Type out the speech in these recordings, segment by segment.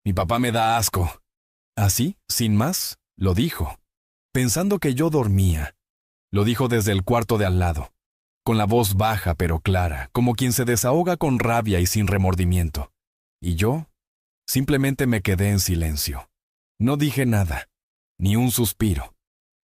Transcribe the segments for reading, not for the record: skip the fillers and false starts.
Mi papá me da asco. Así, sin más, lo dijo. Pensando que yo dormía. Lo dijo desde el cuarto de al lado, con la voz baja pero clara, como quien se desahoga con rabia y sin remordimiento. Y yo simplemente me quedé en silencio. No dije nada, ni un suspiro.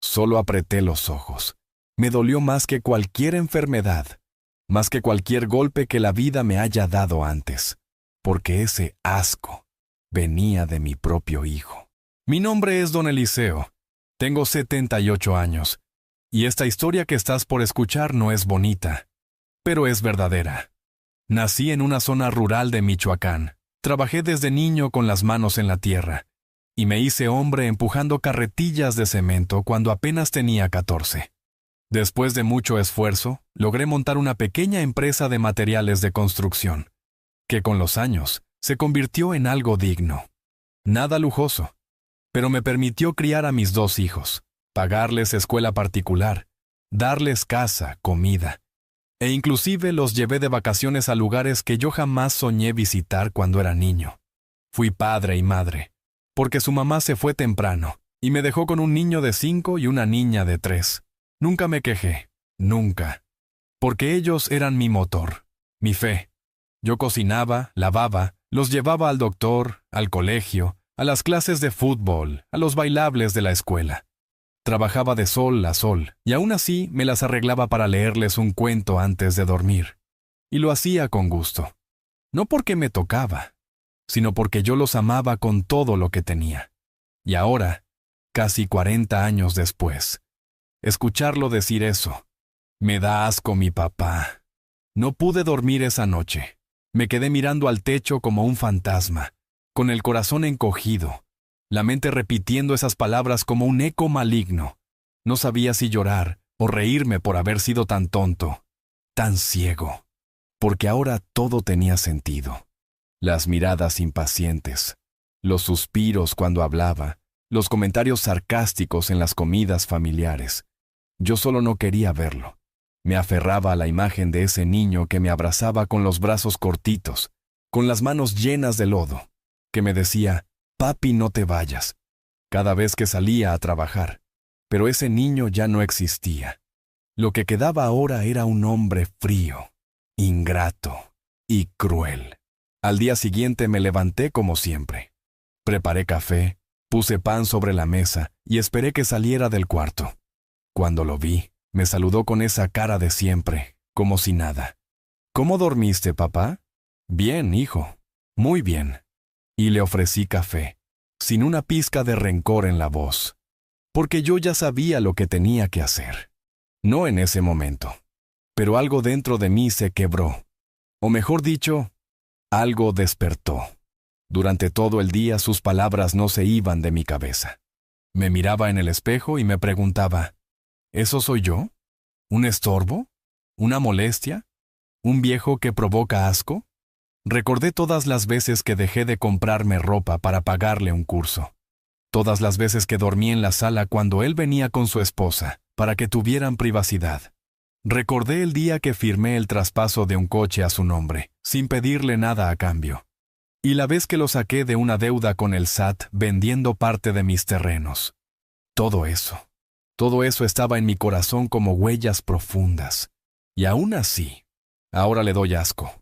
Solo apreté los ojos. Me dolió más que cualquier enfermedad, más que cualquier golpe que la vida me haya dado antes, porque ese asco venía de mi propio hijo. Mi nombre es Don Eliseo. Tengo 78 años. Y esta historia que estás por escuchar no es bonita, pero es verdadera. Nací en una zona rural de Michoacán. Trabajé desde niño con las manos en la tierra, y me hice hombre empujando carretillas de cemento cuando apenas tenía 14. Después de mucho esfuerzo, logré montar una pequeña empresa de materiales de construcción, que con los años se convirtió en algo digno. Nada lujoso, pero me permitió criar a mis 2 hijos, pagarles escuela particular, darles casa, comida, e inclusive los llevé de vacaciones a lugares que yo jamás soñé visitar cuando era niño. Fui padre y madre, porque su mamá se fue temprano y me dejó con un niño de 5 y una niña de 3. Nunca me quejé, nunca, porque ellos eran mi motor, mi fe. Yo cocinaba, lavaba, los llevaba al doctor, al colegio, a las clases de fútbol, a los bailables de la escuela. Trabajaba de sol a sol, y aún así me las arreglaba para leerles un cuento antes de dormir. Y lo hacía con gusto. No porque me tocaba, sino porque yo los amaba con todo lo que tenía. Y ahora, casi 40 años después, escucharlo decir eso, me da asco mi papá. No pude dormir esa noche. Me quedé mirando al techo como un fantasma, con el corazón encogido, la mente repitiendo esas palabras como un eco maligno. No sabía si llorar o reírme por haber sido tan tonto, tan ciego, porque ahora todo tenía sentido. Las miradas impacientes, los suspiros cuando hablaba, los comentarios sarcásticos en las comidas familiares. Yo solo no quería verlo. Me aferraba a la imagen de ese niño que me abrazaba con los brazos cortitos, con las manos llenas de lodo, que me decía, «Papi, no te vayas», cada vez que salía a trabajar. Pero ese niño ya no existía. Lo que quedaba ahora era un hombre frío, ingrato y cruel. Al día siguiente me levanté como siempre. Preparé café, puse pan sobre la mesa y esperé que saliera del cuarto. Cuando lo vi, me saludó con esa cara de siempre, como si nada. «¿Cómo dormiste, papá?» «Bien, hijo, muy bien». Y le ofrecí café, sin una pizca de rencor en la voz, porque yo ya sabía lo que tenía que hacer. No en ese momento, pero algo dentro de mí se quebró, o mejor dicho, algo despertó. Durante todo el día sus palabras no se iban de mi cabeza. Me miraba en el espejo y me preguntaba, ¿eso soy yo? ¿Un estorbo? ¿Una molestia? ¿Un viejo que provoca asco? Recordé todas las veces que dejé de comprarme ropa para pagarle un curso. Todas las veces que dormí en la sala cuando él venía con su esposa, para que tuvieran privacidad. Recordé el día que firmé el traspaso de un coche a su nombre, sin pedirle nada a cambio. Y la vez que lo saqué de una deuda con el SAT vendiendo parte de mis terrenos. Todo eso estaba en mi corazón como huellas profundas. Y aún así, ahora le doy asco.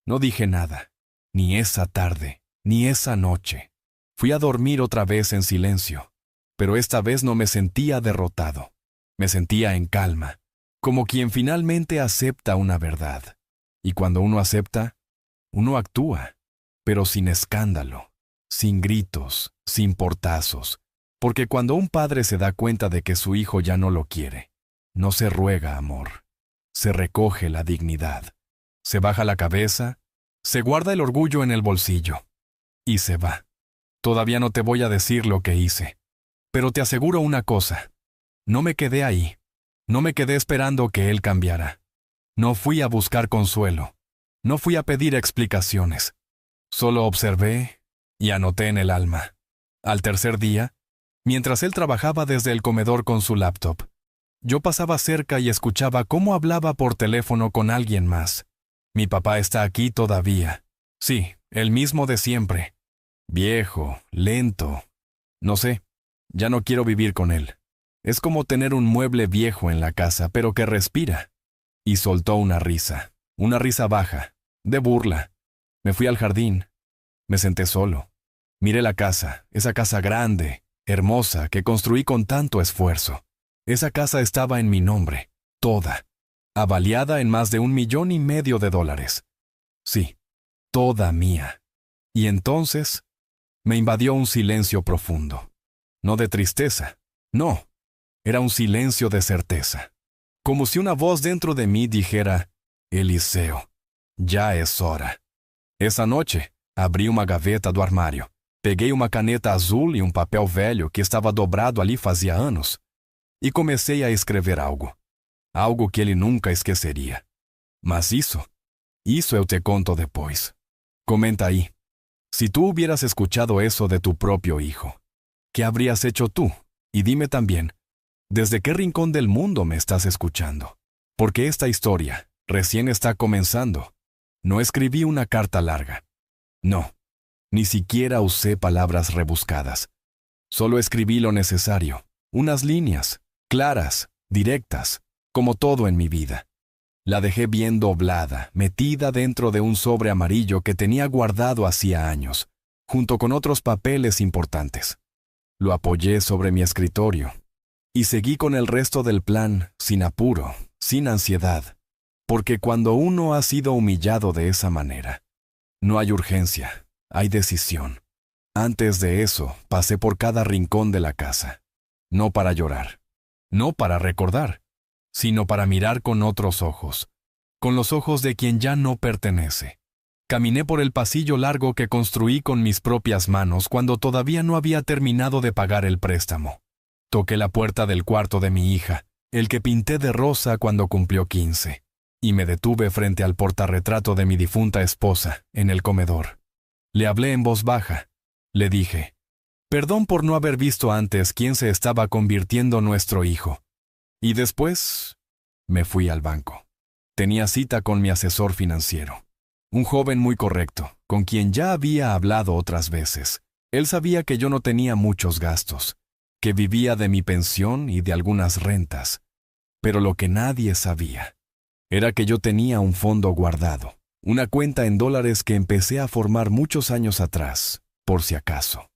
No dije nada, ni esa tarde, ni esa noche. Fui a dormir otra vez en silencio, pero esta vez no me sentía derrotado. Me sentía en calma, como quien finalmente acepta una verdad. Y cuando uno acepta, uno actúa, pero sin escándalo, sin gritos, sin portazos, porque cuando un padre se da cuenta de que su hijo ya no lo quiere, no se ruega amor, se recoge la dignidad. Se baja la cabeza, se guarda el orgullo en el bolsillo y se va. Todavía no te voy a decir lo que hice, pero te aseguro una cosa. No me quedé ahí. No me quedé esperando que él cambiara. No fui a buscar consuelo. No fui a pedir explicaciones. Solo observé y anoté en el alma. Al tercer día, mientras él trabajaba desde el comedor con su laptop, yo pasaba cerca y escuchaba cómo hablaba por teléfono con alguien más. Mi papá está aquí todavía. Sí, el mismo de siempre. Viejo, lento. No sé, ya no quiero vivir con él. Es como tener un mueble viejo en la casa, pero que respira. Y soltó una risa baja, de burla. Me fui al jardín. Me senté solo. Miré la casa, esa casa grande, hermosa, que construí con tanto esfuerzo. Esa casa estaba en mi nombre, toda, avaliada en más de $1,500,000. Sí, toda mía. Y entonces me invadió un silencio profundo. No de tristeza, no, era un silencio de certeza. Como si una voz dentro de mí dijera, Eliseo, ya es hora. Essa noite, abri uma gaveta do armário. Peguei uma caneta azul e um papel velho que estava dobrado ali fazia anos e comecei a escrever algo. Algo que ele nunca esqueceria. Mas isso eu te conto depois. Comenta aí. Si tú hubieras escuchado eso de tu propio hijo, ¿qué habrías hecho tú? Y dime también, ¿desde qué rincón del mundo me estás escuchando? Porque esta historia recién está comenzando. No escribí una carta larga. No, ni siquiera usé palabras rebuscadas. Solo escribí lo necesario, unas líneas, claras, directas, como todo en mi vida. La dejé bien doblada, metida dentro de un sobre amarillo que tenía guardado hacía años, junto con otros papeles importantes. Lo apoyé sobre mi escritorio y seguí con el resto del plan, sin apuro, sin ansiedad, porque cuando uno ha sido humillado de esa manera, no hay urgencia, hay decisión. Antes de eso, pasé por cada rincón de la casa, no para llorar, no para recordar, sino para mirar con otros ojos, con los ojos de quien ya no pertenece. Caminé por el pasillo largo que construí con mis propias manos cuando todavía no había terminado de pagar el préstamo. Toqué la puerta del cuarto de mi hija, el que pinté de rosa cuando cumplió 15, y me detuve frente al portarretrato de mi difunta esposa, en el comedor. Le hablé en voz baja. Le dije, perdón por no haber visto antes quién se estaba convirtiendo nuestro hijo. Y después me fui al banco. Tenía cita con mi asesor financiero. Un joven muy correcto, con quien ya había hablado otras veces. Él sabía que yo no tenía muchos gastos, que vivía de mi pensión y de algunas rentas. Pero lo que nadie sabía era que yo tenía un fondo guardado, una cuenta en dólares que empecé a formar muchos años atrás, por si acaso.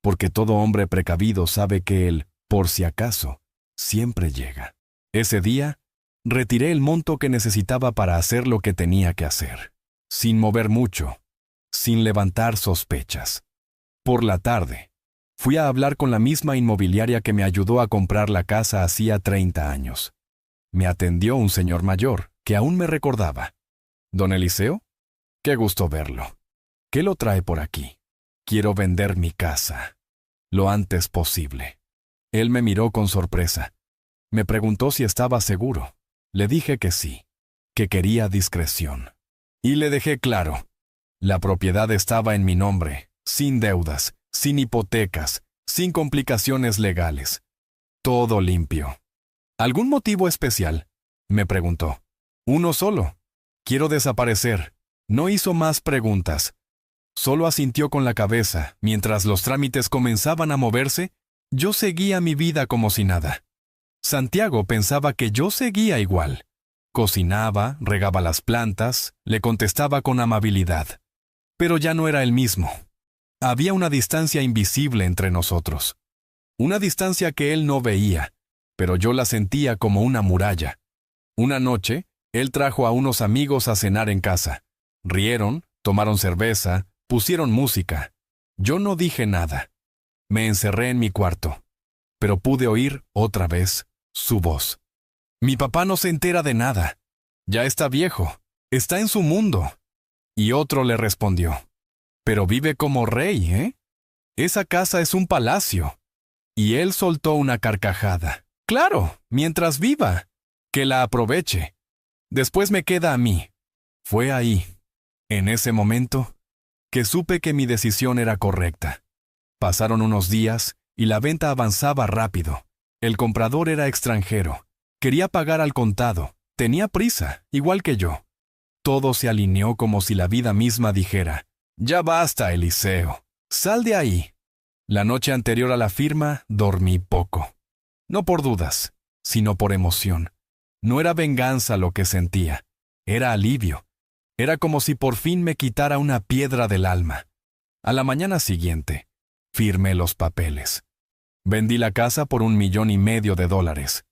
Porque todo hombre precavido sabe que el por si acaso siempre llega. Ese día, retiré el monto que necesitaba para hacer lo que tenía que hacer, sin mover mucho, sin levantar sospechas. Por la tarde, fui a hablar con la misma inmobiliaria que me ayudó a comprar la casa hacía 30 años. Me atendió un señor mayor, que aún me recordaba. ¿Don Eliseo? Qué gusto verlo. ¿Qué lo trae por aquí? Quiero vender mi casa, lo antes posible. Él me miró con sorpresa. Me preguntó si estaba seguro. Le dije que sí, que quería discreción. Y le dejé claro. La propiedad estaba en mi nombre, sin deudas, sin hipotecas, sin complicaciones legales. Todo limpio. ¿Algún motivo especial? Me preguntó. Uno solo. Quiero desaparecer. No hizo más preguntas. Solo asintió con la cabeza. Mientras los trámites comenzaban a moverse, yo seguía mi vida como si nada. Santiago pensaba que yo seguía igual. Cocinaba, regaba las plantas, le contestaba con amabilidad. Pero ya no era el mismo. Había una distancia invisible entre nosotros. Una distancia que él no veía, pero yo la sentía como una muralla. Una noche, él trajo a unos amigos a cenar en casa. Rieron, tomaron cerveza, pusieron música. Yo no dije nada. Me encerré en mi cuarto, pero pude oír, otra vez, su voz. Mi papá no se entera de nada. Ya está viejo. Está en su mundo. Y otro le respondió. Pero vive como rey, ¿eh? Esa casa es un palacio. Y él soltó una carcajada. Claro, mientras viva. Que la aproveche. Después me queda a mí. Fue ahí, en ese momento, que supe que mi decisión era correcta. Pasaron unos días y la venta avanzaba rápido. El comprador era extranjero. Quería pagar al contado. Tenía prisa, igual que yo. Todo se alineó como si la vida misma dijera, «Ya basta, Eliseo. Sal de ahí. La noche anterior a la firma dormí poco. No por dudas, sino por emoción. No era venganza lo que sentía, era alivio. Era como si por fin me quitara una piedra del alma. A la mañana siguiente, firmé los papeles. Vendí la casa por $1,500,000.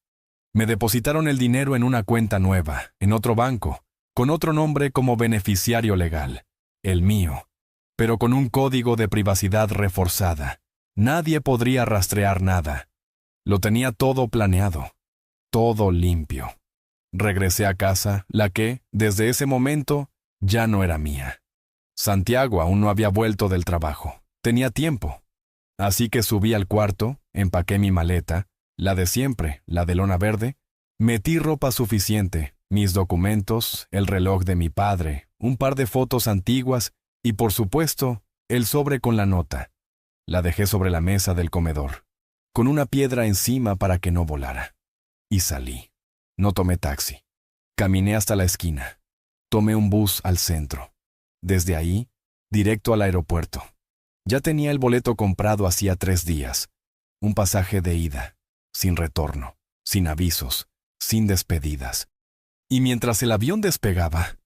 Me depositaron el dinero en una cuenta nueva, en otro banco, con otro nombre como beneficiario legal, el mío, pero con un código de privacidad reforzada. Nadie podría rastrear nada. Lo tenía todo planeado, todo limpio. Regresé a casa, la que, desde ese momento, ya no era mía. Santiago aún no había vuelto del trabajo. Tenía tiempo. Así que subí al cuarto, empaqué mi maleta, la de siempre, la de lona verde, metí ropa suficiente, mis documentos, el reloj de mi padre, un par de fotos antiguas y, por supuesto, el sobre con la nota. La dejé sobre la mesa del comedor, con una piedra encima para que no volara. Y salí. No tomé taxi. Caminé hasta la esquina. Tomé un bus al centro. Desde ahí, directo al aeropuerto. Ya tenía el boleto comprado hacía 3 días. Un pasaje de ida, sin retorno, sin avisos, sin despedidas. Y mientras el avión despegaba,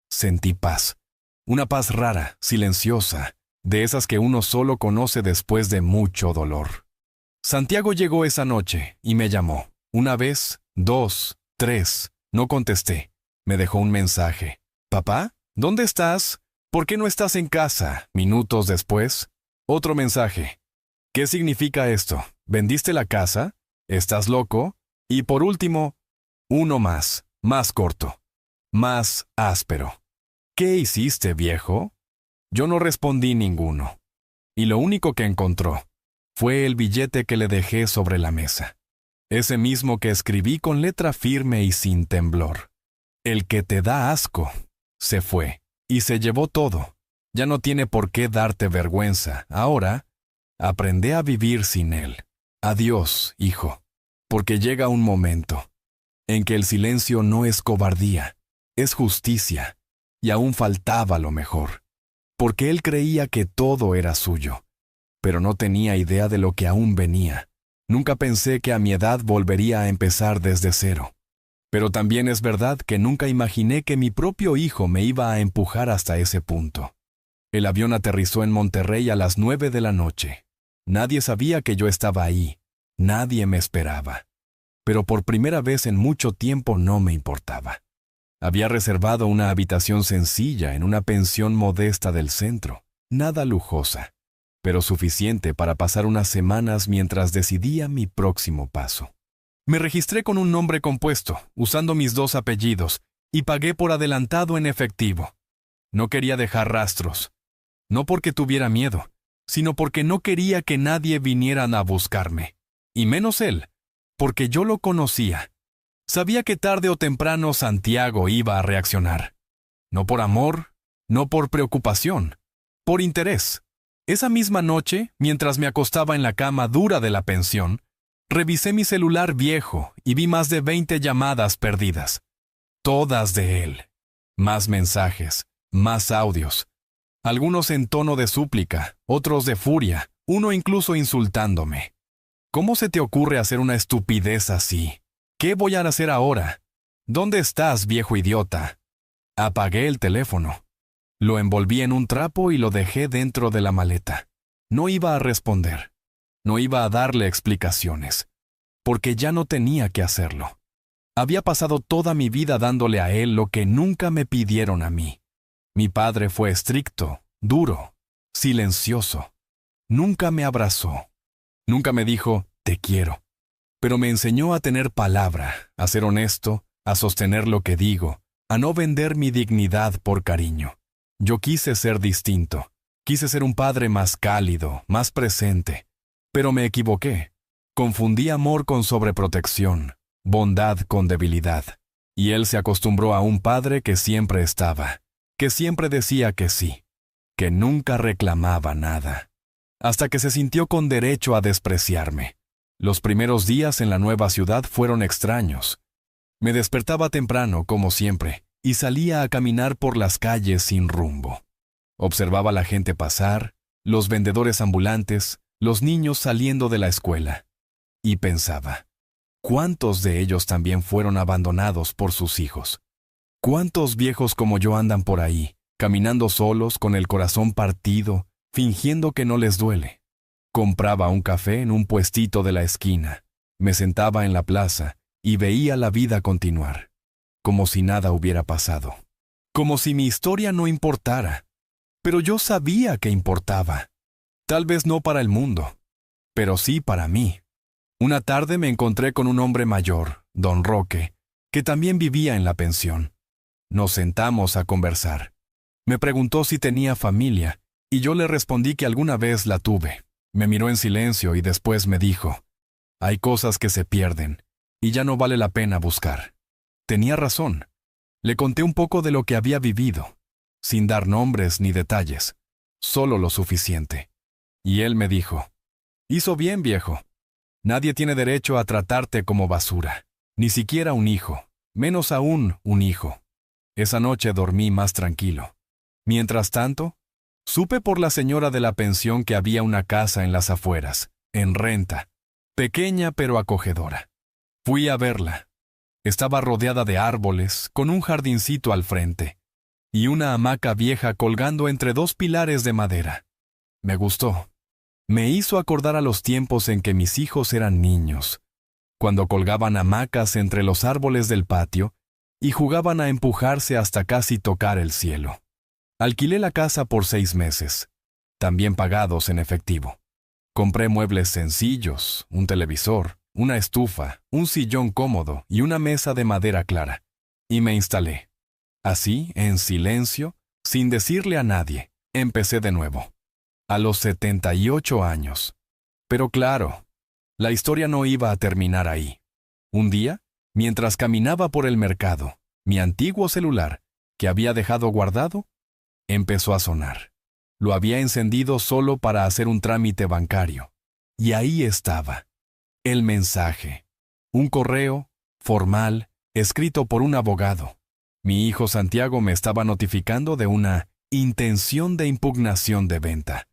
sentí paz. Una paz rara, silenciosa, de esas que uno solo conoce después de mucho dolor. Santiago llegó esa noche y me llamó. 1 vez, 2, 3. No contesté. Me dejó un mensaje. «¿Papá? ¿Dónde estás? ¿Por qué no estás en casa?» Minutos después, otro mensaje. «¿Qué significa esto? ¿Vendiste la casa? ¿Estás loco?» Y por último, uno más corto, más áspero. «¿Qué hiciste, viejo?» Yo no respondí ninguno. Y lo único que encontró fue el billete que le dejé sobre la mesa. Ese mismo que escribí con letra firme y sin temblor. «El que te da asco se fue y se llevó todo. Ya no tiene por qué darte vergüenza. Ahora, aprende a vivir sin él. Adiós, hijo, porque llega un momento en que el silencio no es cobardía, es justicia, y aún faltaba lo mejor, porque él creía que todo era suyo, pero no tenía idea de lo que aún venía. Nunca pensé que a mi edad volvería a empezar desde cero. Pero también es verdad que nunca imaginé que mi propio hijo me iba a empujar hasta ese punto. El avión aterrizó en Monterrey a las 9 de la noche. Nadie sabía que yo estaba ahí. Nadie me esperaba. Pero por primera vez en mucho tiempo no me importaba. Había reservado una habitación sencilla en una pensión modesta del centro. Nada lujosa, pero suficiente para pasar unas semanas mientras decidía mi próximo paso. Me registré con un nombre compuesto, usando mis 2 apellidos, y pagué por adelantado en efectivo. No quería dejar rastros. No porque tuviera miedo, sino porque no quería que nadie viniera a buscarme. Y menos él, porque yo lo conocía. Sabía que tarde o temprano Santiago iba a reaccionar. No por amor, no por preocupación, por interés. Esa misma noche, mientras me acostaba en la cama dura de la pensión, revisé mi celular viejo y vi más de 20 llamadas perdidas. Todas de él. Más mensajes, más audios. Algunos en tono de súplica, otros de furia, uno incluso insultándome. ¿Cómo se te ocurre hacer una estupidez así? ¿Qué voy a hacer ahora? ¿Dónde estás, viejo idiota? Apagué el teléfono. Lo envolví en un trapo y lo dejé dentro de la maleta. No iba a responder. No iba a darle explicaciones, porque ya no tenía que hacerlo. Había pasado toda mi vida dándole a él lo que nunca me pidieron a mí. Mi padre fue estricto, duro, silencioso. Nunca me abrazó. Nunca me dijo, te quiero. Pero me enseñó a tener palabra, a ser honesto, a sostener lo que digo, a no vender mi dignidad por cariño. Yo quise ser distinto. Quise ser un padre más cálido, más presente. Pero me equivoqué. Confundí amor con sobreprotección, bondad con debilidad. Y él se acostumbró a un padre que siempre estaba, que siempre decía que sí, que nunca reclamaba nada. Hasta que se sintió con derecho a despreciarme. Los primeros días en la nueva ciudad fueron extraños. Me despertaba temprano, como siempre, y salía a caminar por las calles sin rumbo. Observaba a la gente pasar, los vendedores ambulantes, los niños saliendo de la escuela. Y pensaba, ¿cuántos de ellos también fueron abandonados por sus hijos? ¿Cuántos viejos como yo andan por ahí, caminando solos con el corazón partido, fingiendo que no les duele? Compraba un café en un puestito de la esquina, me sentaba en la plaza y veía la vida continuar, como si nada hubiera pasado, como si mi historia no importara. Pero yo sabía que importaba. Tal vez no para el mundo, pero sí para mí. Una tarde me encontré con un hombre mayor, don Roque, que también vivía en la pensión. Nos sentamos a conversar. Me preguntó si tenía familia, y yo le respondí que alguna vez la tuve. Me miró en silencio y después me dijo, hay cosas que se pierden, y ya no vale la pena buscar. Tenía razón. Le conté un poco de lo que había vivido, sin dar nombres ni detalles, solo lo suficiente. Y él me dijo, hizo bien, viejo. Nadie tiene derecho a tratarte como basura, ni siquiera un hijo, menos aún un hijo. Esa noche dormí más tranquilo. Mientras tanto, supe por la señora de la pensión que había una casa en las afueras, en renta, pequeña pero acogedora. Fui a verla. Estaba rodeada de árboles, con un jardincito al frente, y una hamaca vieja colgando entre dos pilares de madera. Me gustó. Me hizo acordar a los tiempos en que mis hijos eran niños, cuando colgaban hamacas entre los árboles del patio y jugaban a empujarse hasta casi tocar el cielo. Alquilé la casa por 6 meses, también pagados en efectivo. Compré muebles sencillos, un televisor, una estufa, un sillón cómodo y una mesa de madera clara, y me instalé. Así, en silencio, sin decirle a nadie, empecé de nuevo. A los 78 años. Pero claro, la historia no iba a terminar ahí. Un día, mientras caminaba por el mercado, mi antiguo celular, que había dejado guardado, empezó a sonar. Lo había encendido solo para hacer un trámite bancario. Y ahí estaba. El mensaje. Un correo, formal, escrito por un abogado. Mi hijo Santiago me estaba notificando de una intención de impugnación de venta,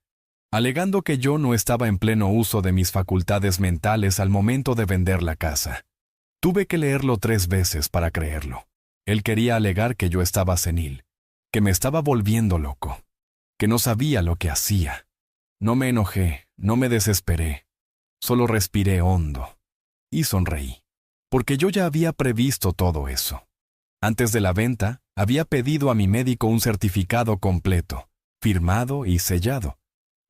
alegando que yo no estaba en pleno uso de mis facultades mentales al momento de vender la casa. Tuve que leerlo 3 veces para creerlo. Él quería alegar que yo estaba senil, que me estaba volviendo loco, que no sabía lo que hacía. No me enojé, no me desesperé, solo respiré hondo y sonreí, porque yo ya había previsto todo eso. Antes de la venta, había pedido a mi médico un certificado completo, firmado y sellado,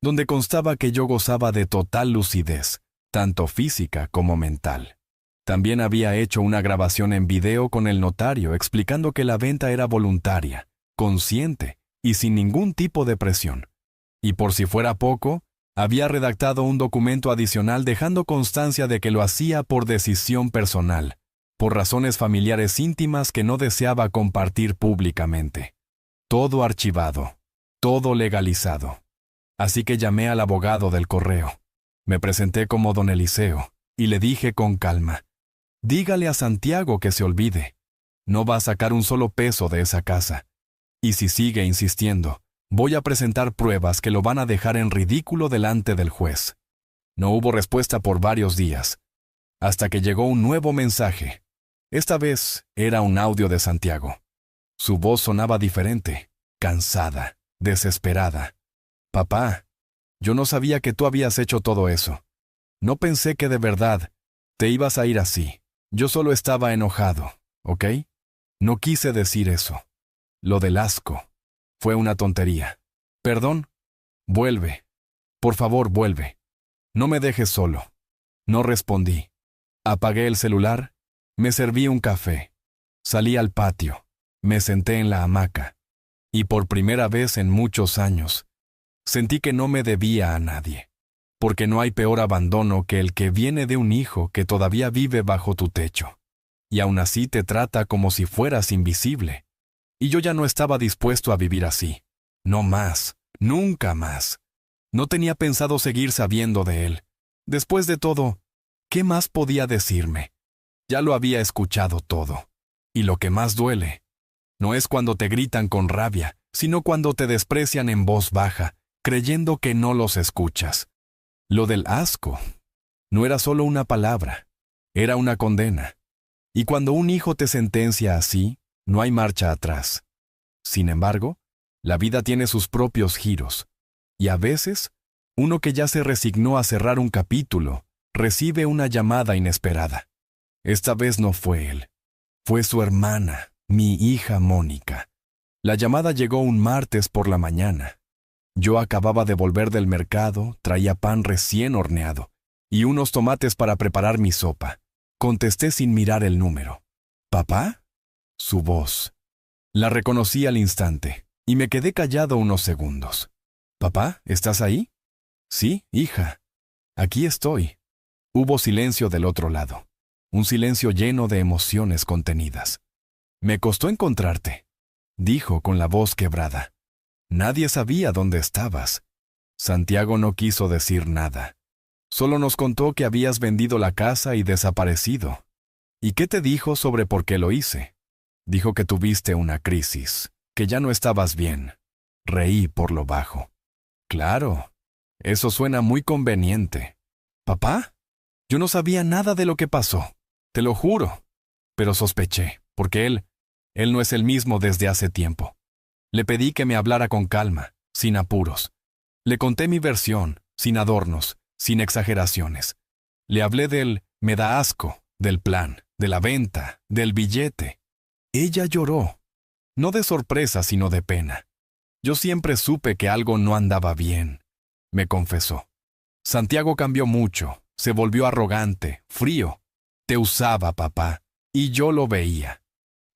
donde constaba que yo gozaba de total lucidez, tanto física como mental. También había hecho una grabación en video con el notario explicando que la venta era voluntaria, consciente y sin ningún tipo de presión. Y por si fuera poco, había redactado un documento adicional dejando constancia de que lo hacía por decisión personal, por razones familiares íntimas que no deseaba compartir públicamente. Todo archivado, todo legalizado. Así que llamé al abogado del correo. Me presenté como don Eliseo y le dije con calma, dígale a Santiago que se olvide. No va a sacar un solo peso de esa casa. Y si sigue insistiendo, voy a presentar pruebas que lo van a dejar en ridículo delante del juez. No hubo respuesta por varios días, hasta que llegó un nuevo mensaje. Esta vez era un audio de Santiago. Su voz sonaba diferente, cansada, desesperada. Papá, yo no sabía que tú habías hecho todo eso. No pensé que de verdad te ibas a ir así. Yo solo estaba enojado, ¿ok? No quise decir eso. Lo del asco fue una tontería. Perdón, vuelve. Por favor, vuelve. No me dejes solo. No respondí. Apagué el celular, me serví un café. Salí al patio, me senté en la hamaca. Y por primera vez en muchos años, sentí que no me debía a nadie. Porque no hay peor abandono que el que viene de un hijo que todavía vive bajo tu techo. Y aún así te trata como si fueras invisible. Y yo ya no estaba dispuesto a vivir así. No más, nunca más. No tenía pensado seguir sabiendo de él. Después de todo, ¿qué más podía decirme? Ya lo había escuchado todo. Y lo que más duele, no es cuando te gritan con rabia, sino cuando te desprecian en voz baja, creyendo que no los escuchas. Lo del asco no era solo una palabra, era una condena. Y cuando un hijo te sentencia así, no hay marcha atrás. Sin embargo, la vida tiene sus propios giros, y a veces, uno que ya se resignó a cerrar un capítulo, recibe una llamada inesperada. Esta vez no fue él, fue su hermana, mi hija Mónica. La llamada llegó un martes por la mañana. Yo acababa de volver del mercado, traía pan recién horneado y unos tomates para preparar mi sopa. Contesté sin mirar el número. ¿Papá? Su voz. La reconocí al instante y me quedé callado unos segundos. ¿Papá, estás ahí? Sí, hija. Aquí estoy. Hubo silencio del otro lado, un silencio lleno de emociones contenidas. Me costó encontrarte, dijo con la voz quebrada. Nadie sabía dónde estabas. Santiago no quiso decir nada. Solo nos contó que habías vendido la casa y desaparecido. ¿Y qué te dijo sobre por qué lo hice? Dijo que tuviste una crisis, que ya no estabas bien. Reí por lo bajo. Claro, eso suena muy conveniente. ¿Papá? Yo no sabía nada de lo que pasó, te lo juro. Pero sospeché, porque él no es el mismo desde hace tiempo. Le pedí que me hablara con calma, sin apuros. Le conté mi versión, sin adornos, sin exageraciones. Le hablé del me da asco, del plan, de la venta, del billete. Ella lloró, no de sorpresa sino de pena. Yo siempre supe que algo no andaba bien, me confesó. Santiago cambió mucho, se volvió arrogante, frío. Te usaba, papá, y yo lo veía.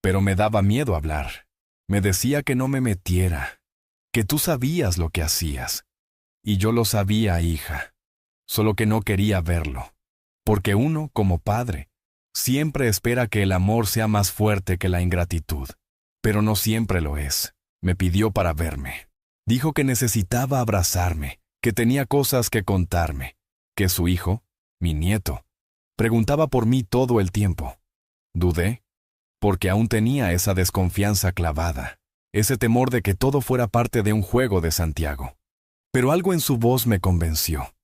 Pero me daba miedo hablar. Me decía que no me metiera, que tú sabías lo que hacías. Y yo lo sabía, hija. Solo que no quería verlo. Porque uno, como padre, siempre espera que el amor sea más fuerte que la ingratitud. Pero no siempre lo es. Me pidió para verme. Dijo que necesitaba abrazarme, que tenía cosas que contarme, que su hijo, mi nieto, preguntaba por mí todo el tiempo. Dudé, porque aún tenía esa desconfianza clavada, ese temor de que todo fuera parte de un juego de Santiago. Pero algo en su voz me convenció.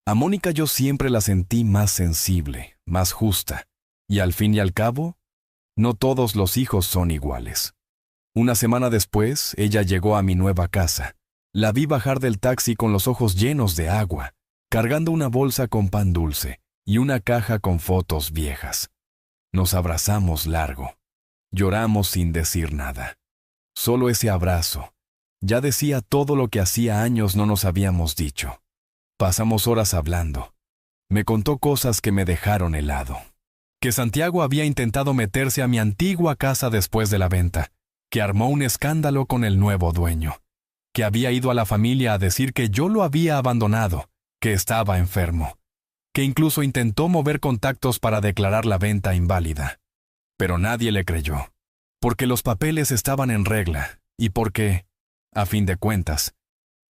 A Mónica yo siempre la sentí más sensible, más justa, y al fin y al cabo, no todos los hijos son iguales. Una semana después, ella llegó a mi nueva casa. La vi bajar del taxi con los ojos llenos de agua, cargando una bolsa con pan dulce y una caja con fotos viejas. Nos abrazamos largo. Lloramos sin decir nada. Solo ese abrazo. Ya decía todo lo que hacía años no nos habíamos dicho. Pasamos horas hablando. Me contó cosas que me dejaron helado. Que Santiago había intentado meterse a mi antigua casa después de la venta, que armó un escándalo con el nuevo dueño, que había ido a la familia a decir que yo lo había abandonado, que estaba enfermo, que incluso intentó mover contactos para declarar la venta inválida. Pero nadie le creyó, porque los papeles estaban en regla y porque, a fin de cuentas,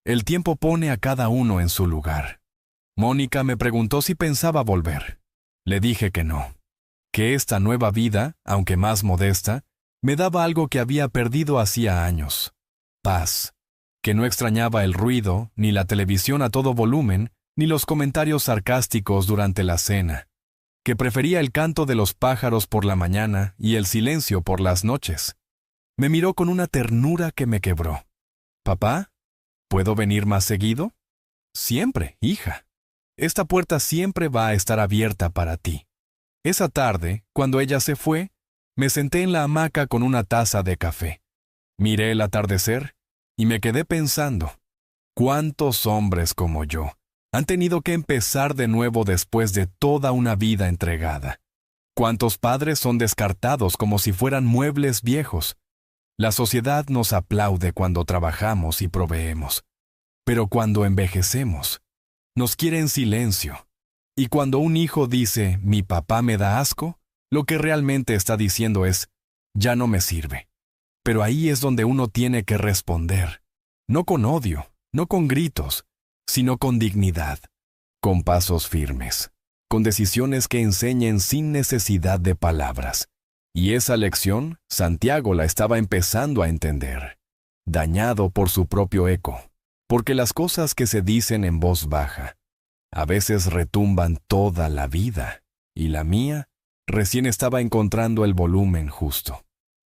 el tiempo pone a cada uno en su lugar. Mónica me preguntó si pensaba volver. Le dije que no, que esta nueva vida, aunque más modesta, me daba algo que había perdido hacía años: paz, que no extrañaba el ruido, ni la televisión a todo volumen, ni los comentarios sarcásticos durante la cena, que prefería el canto de los pájaros por la mañana y el silencio por las noches. Me miró con una ternura que me quebró. «Papá, ¿puedo venir más seguido?» «Siempre, hija. Esta puerta siempre va a estar abierta para ti». Esa tarde, cuando ella se fue, me senté en la hamaca con una taza de café. Miré el atardecer y me quedé pensando, ¿cuántos hombres como yo han tenido que empezar de nuevo después de toda una vida entregada? ¿Cuántos padres son descartados como si fueran muebles viejos? La sociedad nos aplaude cuando trabajamos y proveemos, pero cuando envejecemos, nos quiere en silencio. Y cuando un hijo dice, «Mi papá me da asco», lo que realmente está diciendo es, «Ya no me sirve». Pero ahí es donde uno tiene que responder, no con odio, no con gritos, sino con dignidad, con pasos firmes, con decisiones que enseñen sin necesidad de palabras. Y esa lección, Santiago la estaba empezando a entender, dañado por su propio eco. porque las cosas que se dicen en voz baja a veces retumban toda la vida, y la mía recién estaba encontrando el volumen justo.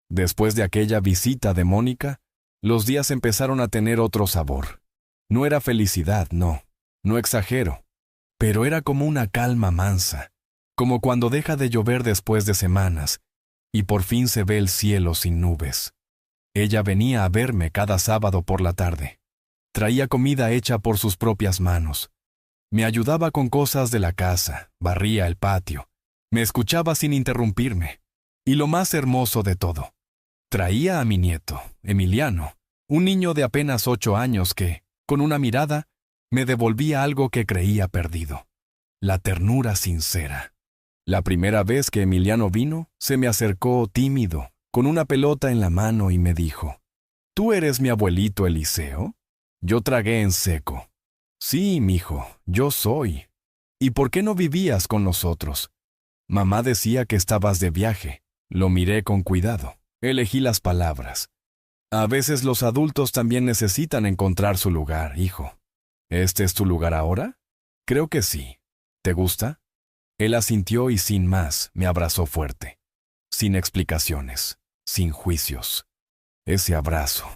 Después de aquella visita de Mónica, los días empezaron a tener otro sabor. No era felicidad, no exagero, pero era como una calma mansa, como cuando deja de llover después de semanas, y por fin se ve el cielo sin nubes. Ella venía a verme cada sábado por la tarde. Traía comida hecha por sus propias manos. Me ayudaba con cosas de la casa, barría el patio, me escuchaba sin interrumpirme. Y lo más hermoso de todo, traía a mi nieto, Emiliano, un niño de apenas 8 años que, con una mirada, me devolvía algo que creía perdido: la ternura sincera. La primera vez que Emiliano vino, se me acercó tímido, con una pelota en la mano y me dijo: ¿Tú eres mi abuelito Eliseo? Yo tragué en seco. Sí, mijo, yo soy. ¿Y por qué no vivías con nosotros? Mamá decía que estabas de viaje. Lo miré con cuidado. Elegí las palabras. A veces los adultos también necesitan encontrar su lugar, hijo. ¿Este es tu lugar ahora? Creo que sí. ¿Te gusta? Él asintió y sin más me abrazó fuerte. Sin explicaciones, sin juicios. Ese abrazo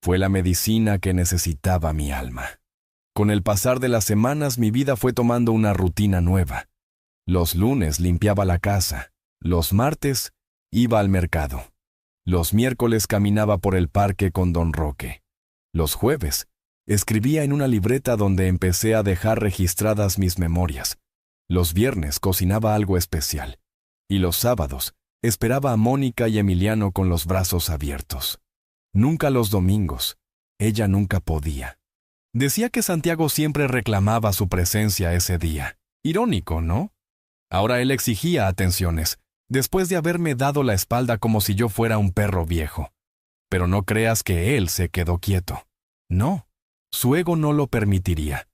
fue la medicina que necesitaba mi alma. Con el pasar de las semanas mi vida fue tomando una rutina nueva. Los lunes limpiaba la casa, los martes iba al mercado, los miércoles caminaba por el parque con don Roque, los jueves escribía en una libreta donde empecé a dejar registradas mis memorias, los viernes cocinaba algo especial, y los sábados esperaba a Mónica y Emiliano con los brazos abiertos. Nunca los domingos, ella nunca podía. Decía que Santiago siempre reclamaba su presencia ese día. Irónico, ¿no? Ahora él exigía atenciones, después de haberme dado la espalda como si yo fuera un perro viejo. Pero no creas que él se quedó quieto. No, su ego no lo permitiría.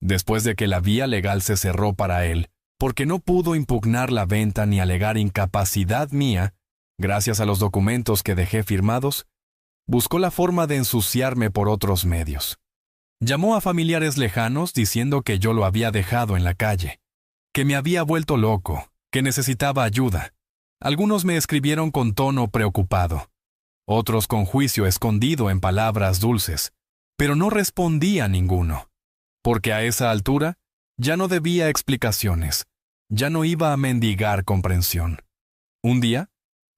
Después de que la vía legal se cerró para él, porque no pudo impugnar la venta ni alegar incapacidad mía, gracias a los documentos que dejé firmados, buscó la forma de ensuciarme por otros medios. Llamó a familiares lejanos diciendo que yo lo había dejado en la calle, que me había vuelto loco, que necesitaba ayuda. Algunos me escribieron con tono preocupado, otros con juicio escondido en palabras dulces, pero no respondía a ninguno, porque a esa altura ya no debía explicaciones, ya no iba a mendigar comprensión. Un día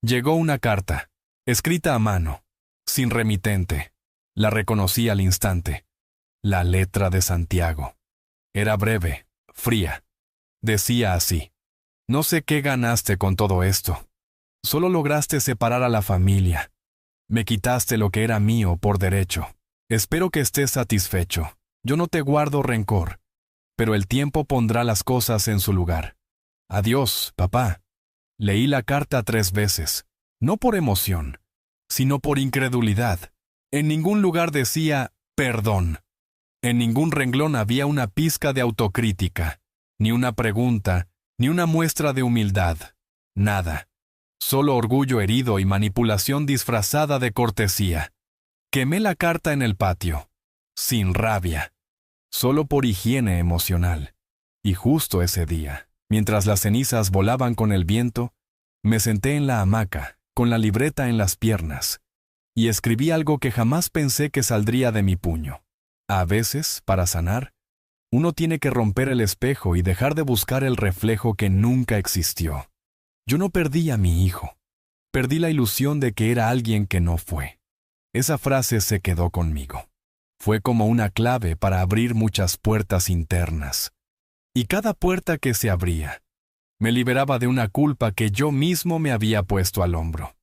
llegó una carta, escrita a mano, sin remitente. La reconocí al instante. La letra de Santiago. Era breve, fría. Decía así: no sé qué ganaste con todo esto. Solo lograste separar a la familia. Me quitaste lo que era mío por derecho. Espero que estés satisfecho. Yo no te guardo rencor, pero el tiempo pondrá las cosas en su lugar. Adiós, papá. Leí la carta 3 veces, no por emoción, sino por incredulidad. En ningún lugar decía perdón. En ningún renglón había una pizca de autocrítica, ni una pregunta, ni una muestra de humildad. Nada. Solo orgullo herido y manipulación disfrazada de cortesía. Quemé la carta en el patio, sin rabia, solo por higiene emocional. Y justo ese día, mientras las cenizas volaban con el viento, me senté en la hamaca, con la libreta en las piernas, y escribí algo que jamás pensé que saldría de mi puño. A veces, para sanar, uno tiene que romper el espejo y dejar de buscar el reflejo que nunca existió. Yo no perdí a mi hijo. Perdí la ilusión de que era alguien que no fue. Esa frase se quedó conmigo. Fue como una clave para abrir muchas puertas internas. Y cada puerta que se abría, me liberaba de una culpa que yo mismo me había puesto al hombro.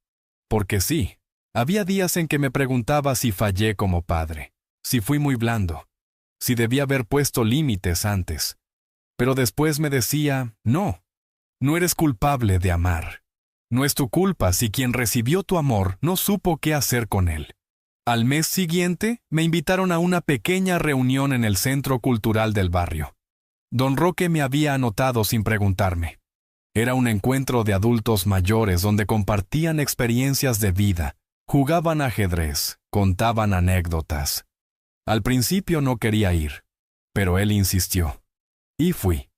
Porque sí, había días en que me preguntaba si fallé como padre, si fui muy blando, si debía haber puesto límites antes. Pero después me decía: no eres culpable de amar. No es tu culpa si quien recibió tu amor no supo qué hacer con él. Al mes siguiente, me invitaron a una pequeña reunión en el Centro Cultural del barrio. Don Roque me había anotado sin preguntarme. Era un encuentro de adultos mayores donde compartían experiencias de vida, jugaban ajedrez, contaban anécdotas. Al principio no quería ir, pero él insistió. Y fui.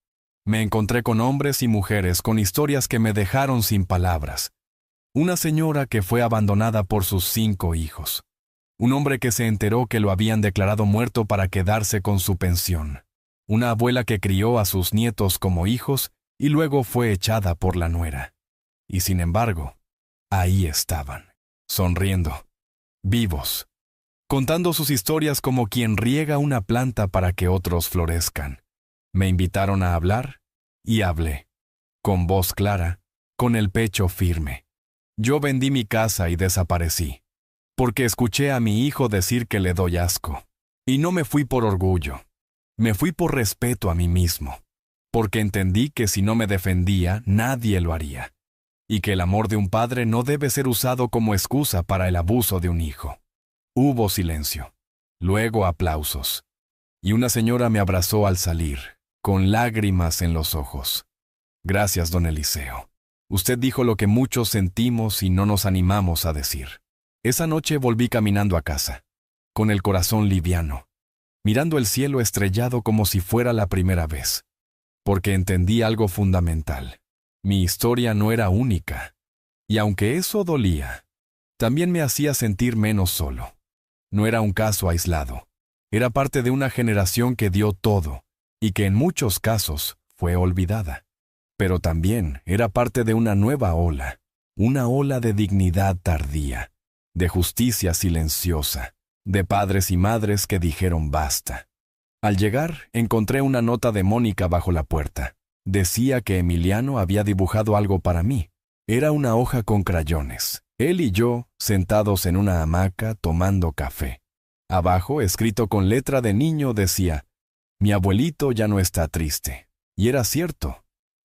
Me encontré con hombres y mujeres con historias que me dejaron sin palabras. Una señora que fue abandonada por sus 5 hijos. Un hombre que se enteró que lo habían declarado muerto para quedarse con su pensión. Una abuela que crió a sus nietos como hijos y luego fue echada por la nuera. Y sin embargo, ahí estaban, sonriendo, vivos, contando sus historias como quien riega una planta para que otros florezcan. Me invitaron a hablar y hablé, con voz clara, con el pecho firme. Yo vendí mi casa y desaparecí, porque escuché a mi hijo decir que le doy asco. Y no me fui por orgullo, me fui por respeto a mí mismo, porque entendí que si no me defendía, nadie lo haría, y que el amor de un padre no debe ser usado como excusa para el abuso de un hijo. Hubo silencio, luego aplausos, y una señora me abrazó al salir, con lágrimas en los ojos. Gracias, don Eliseo. Usted dijo lo que muchos sentimos y no nos animamos a decir. Esa noche volví caminando a casa, con el corazón liviano, mirando el cielo estrellado como si fuera la primera vez, porque entendí algo fundamental. Mi historia no era única, y aunque eso dolía, también me hacía sentir menos solo. No era un caso aislado, era parte de una generación que dio todo, y que en muchos casos fue olvidada. Pero también era parte de una nueva ola, una ola de dignidad tardía, de justicia silenciosa, de padres y madres que dijeron basta. Al llegar, encontré una nota de Mónica bajo la puerta. Decía que Emiliano había dibujado algo para mí. Era una hoja con crayones. Él y yo, sentados en una hamaca, tomando café. Abajo, escrito con letra de niño, decía: mi abuelito ya no está triste. Y era cierto.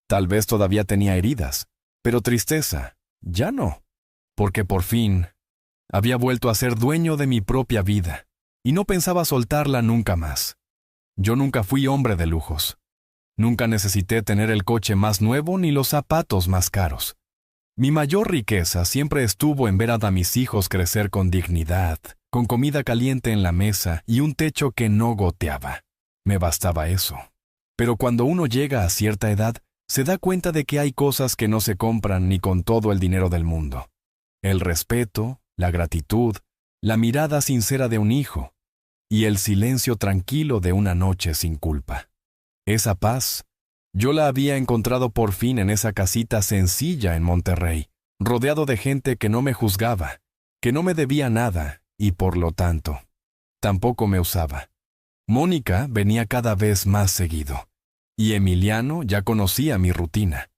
Tal vez todavía tenía heridas, pero tristeza, ya no. Porque por fin había vuelto a ser dueño de mi propia vida, y no pensaba soltarla nunca más. Yo nunca fui hombre de lujos. Nunca necesité tener el coche más nuevo ni los zapatos más caros. Mi mayor riqueza siempre estuvo en ver a mis hijos crecer con dignidad, con comida caliente en la mesa y un techo que no goteaba. Me bastaba eso. Pero cuando uno llega a cierta edad, se da cuenta de que hay cosas que no se compran ni con todo el dinero del mundo. El respeto, la gratitud, la mirada sincera de un hijo y el silencio tranquilo de una noche sin culpa. Esa paz, yo la había encontrado por fin en esa casita sencilla en Monterrey, rodeado de gente que no me juzgaba, que no me debía nada y por lo tanto, tampoco me usaba. Mónica venía cada vez más seguido. Y Emiliano ya conocía mi rutina.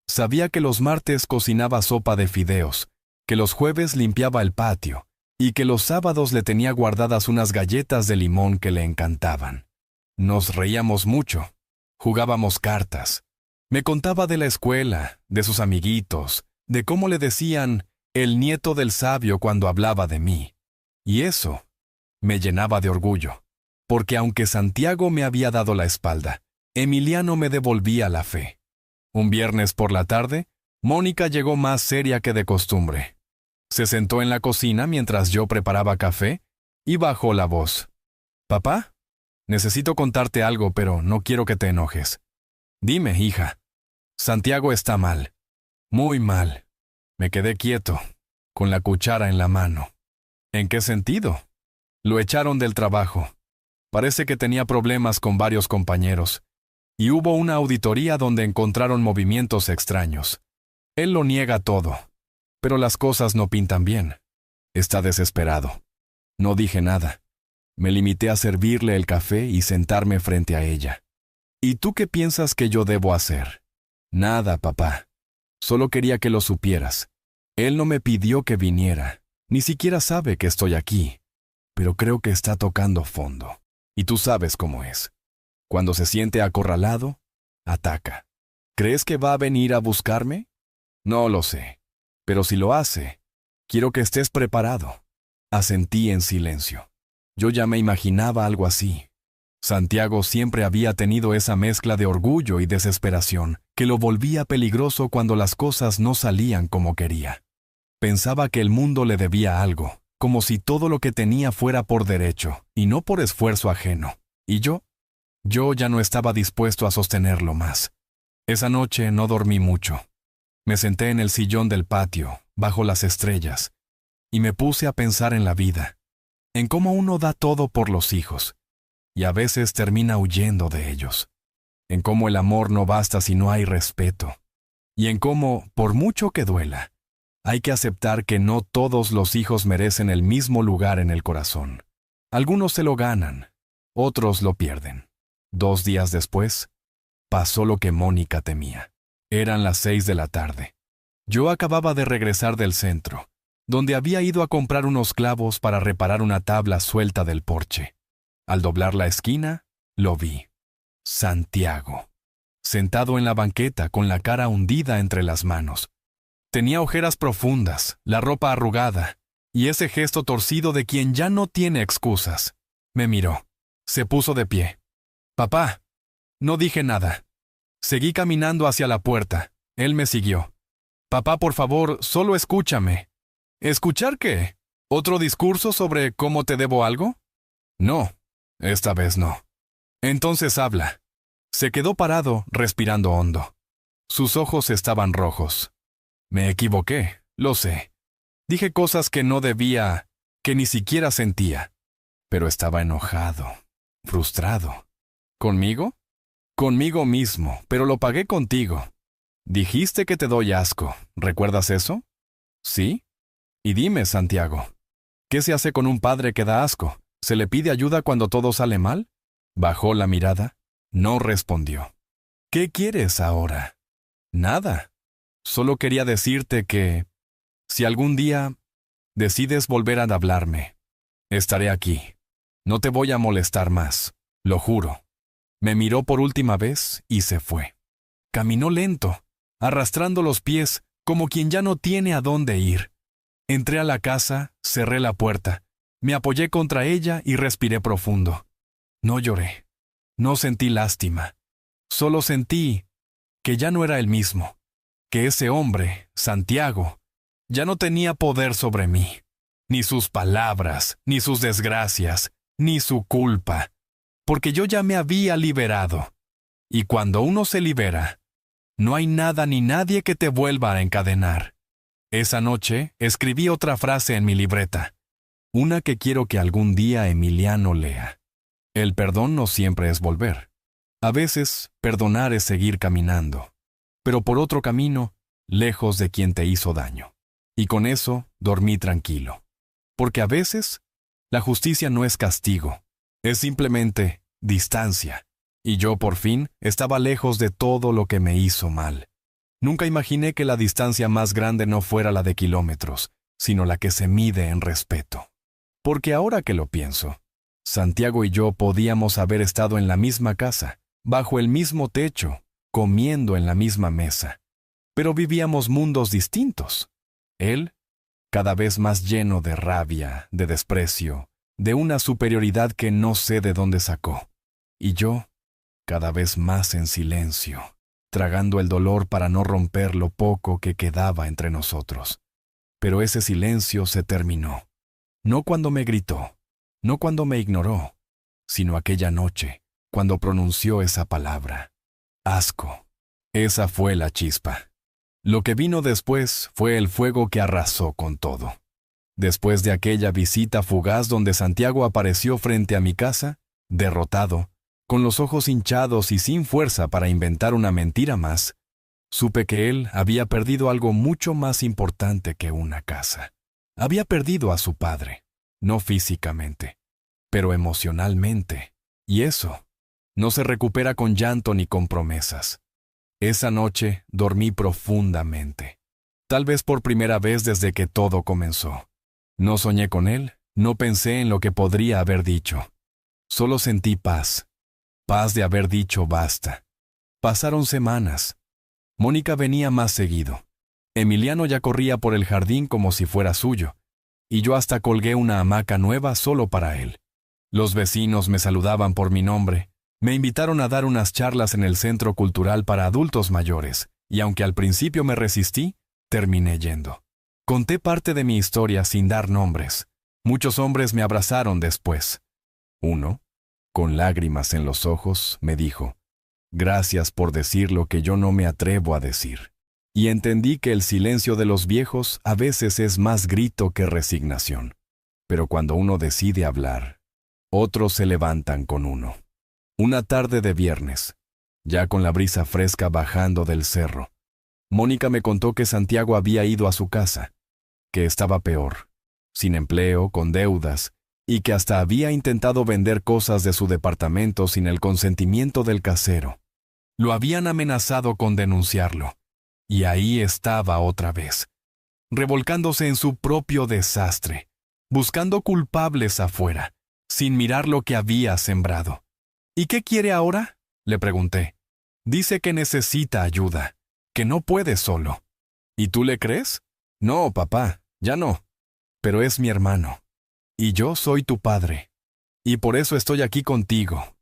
Sabía que los martes cocinaba sopa de fideos, que los jueves limpiaba el patio, y que los sábados le tenía guardadas unas galletas de limón que le encantaban. Nos reíamos mucho, jugábamos cartas. Me contaba de la escuela, de sus amiguitos, de cómo le decían el nieto del sabio cuando hablaba de mí. Y eso me llenaba de orgullo, porque aunque Santiago me había dado la espalda, Emiliano me devolvía la fe. Un viernes por la tarde, Mónica llegó más seria que de costumbre. Se sentó en la cocina mientras yo preparaba café y bajó la voz. «Papá, necesito contarte algo, pero no quiero que te enojes». «Dime, hija». «Santiago está mal. Muy mal». Me quedé quieto, con la cuchara en la mano. «¿En qué sentido?» «Lo echaron del trabajo. Parece que tenía problemas con varios compañeros. Y hubo una auditoría donde encontraron movimientos extraños. Él lo niega todo, pero las cosas no pintan bien. Está desesperado». No dije nada. Me limité a servirle el café y sentarme frente a ella. «¿Y tú qué piensas que yo debo hacer?» «Nada, papá. Solo quería que lo supieras. Él no me pidió que viniera. Ni siquiera sabe que estoy aquí. Pero creo que está tocando fondo. Y tú sabes cómo es. Cuando se siente acorralado, ataca. ¿Crees que va a venir a buscarme? No lo sé. Pero si lo hace, quiero que estés preparado». Asentí en silencio. Yo ya me imaginaba algo así. Santiago siempre había tenido esa mezcla de orgullo y desesperación que lo volvía peligroso cuando las cosas no salían como quería. Pensaba que el mundo le debía algo, como si todo lo que tenía fuera por derecho y no por esfuerzo ajeno. Y yo ya no estaba dispuesto a sostenerlo más. Esa noche no dormí mucho. Me senté en el sillón del patio, bajo las estrellas, y me puse a pensar en la vida, en cómo uno da todo por los hijos, y a veces termina huyendo de ellos, en cómo el amor no basta si no hay respeto, y en cómo, por mucho que duela, hay que aceptar que no todos los hijos merecen el mismo lugar en el corazón. Algunos se lo ganan, otros lo pierden. 2 días después, pasó lo que Mónica temía. Eran las 6 de la tarde. Yo acababa de regresar del centro, donde había ido a comprar unos clavos para reparar una tabla suelta del porche. Al doblar la esquina, lo vi. Santiago, sentado en la banqueta con la cara hundida entre las manos. Tenía ojeras profundas, la ropa arrugada, y ese gesto torcido de quien ya no tiene excusas. Me miró. Se puso de pie. «Papá». No dije nada. Seguí caminando hacia la puerta. Él me siguió. «Papá, por favor, solo escúchame». «¿Escuchar qué? ¿Otro discurso sobre cómo te debo algo?» «No, esta vez no». «Entonces habla». Se quedó parado, respirando hondo. Sus ojos estaban rojos. Me equivoqué, lo sé. Dije cosas que no debía, que ni siquiera sentía. Pero estaba enojado, frustrado. ¿Conmigo? Conmigo mismo, pero lo pagué contigo. Dijiste que te doy asco, ¿recuerdas eso? ¿Sí? Y dime, Santiago, ¿qué se hace con un padre que da asco? ¿Se le pide ayuda cuando todo sale mal? Bajó la mirada, no respondió. ¿Qué quieres ahora? Nada. Solo quería decirte que, si algún día decides volver a hablarme, estaré aquí. No te voy a molestar más, lo juro. Me miró por última vez y se fue. Caminó lento, arrastrando los pies, como quien ya no tiene a dónde ir. Entré a la casa, cerré la puerta, me apoyé contra ella y respiré profundo. No lloré, no sentí lástima. Solo sentí que ya no era el mismo, que ese hombre, Santiago, ya no tenía poder sobre mí, ni sus palabras, ni sus desgracias, ni su culpa, porque yo ya me había liberado. Y cuando uno se libera, no hay nada ni nadie que te vuelva a encadenar. Esa noche escribí otra frase en mi libreta, una que quiero que algún día Emiliano lea. El perdón no siempre es volver. A veces, perdonar es seguir caminando, pero por otro camino, lejos de quien te hizo daño. Y con eso dormí tranquilo. Porque a veces, la justicia no es castigo, es simplemente distancia. Y yo, por fin, estaba lejos de todo lo que me hizo mal. Nunca imaginé que la distancia más grande no fuera la de kilómetros, sino la que se mide en respeto. Porque ahora que lo pienso, Santiago y yo podíamos haber estado en la misma casa, bajo el mismo techo, comiendo en la misma mesa. Pero vivíamos mundos distintos. Él, cada vez más lleno de rabia, de desprecio, de una superioridad que no sé de dónde sacó. Y yo, cada vez más en silencio, tragando el dolor para no romper lo poco que quedaba entre nosotros. Pero ese silencio se terminó. No cuando me gritó, no cuando me ignoró, sino aquella noche, cuando pronunció esa palabra. Asco. Esa fue la chispa. Lo que vino después fue el fuego que arrasó con todo. Después de aquella visita fugaz donde Santiago apareció frente a mi casa, derrotado, con los ojos hinchados y sin fuerza para inventar una mentira más, supe que él había perdido algo mucho más importante que una casa. Había perdido a su padre, no físicamente, pero emocionalmente, y eso no se recupera con llanto ni con promesas. Esa noche dormí profundamente, tal vez por primera vez desde que todo comenzó. No soñé con él, no pensé en lo que podría haber dicho. Solo sentí paz, paz de haber dicho basta. Pasaron semanas. Mónica venía más seguido. Emiliano ya corría por el jardín como si fuera suyo, y yo hasta colgué una hamaca nueva solo para él. Los vecinos me saludaban por mi nombre. Me invitaron a dar unas charlas en el Centro Cultural para Adultos Mayores, y aunque al principio me resistí, terminé yendo. Conté parte de mi historia sin dar nombres, Muchos hombres me abrazaron después. Uno, con lágrimas en los ojos, me dijo, «Gracias por decir lo que yo no me atrevo a decir». Y entendí que el silencio de los viejos a veces es más grito que resignación. Pero cuando uno decide hablar, otros se levantan con uno. Una tarde de viernes, ya con la brisa fresca bajando del cerro, Mónica me contó que Santiago había ido a su casa, que estaba peor, sin empleo, con deudas, y que hasta había intentado vender cosas de su departamento sin el consentimiento del casero. Lo habían amenazado con denunciarlo. Y ahí estaba otra vez, revolcándose en su propio desastre, buscando culpables afuera, sin mirar lo que había sembrado. ¿Y qué quiere ahora?, le pregunté. Dice que necesita ayuda, que no puede solo. ¿Y tú le crees? No, papá, ya no. Pero es mi hermano. Y yo soy tu padre. Y por eso estoy aquí contigo.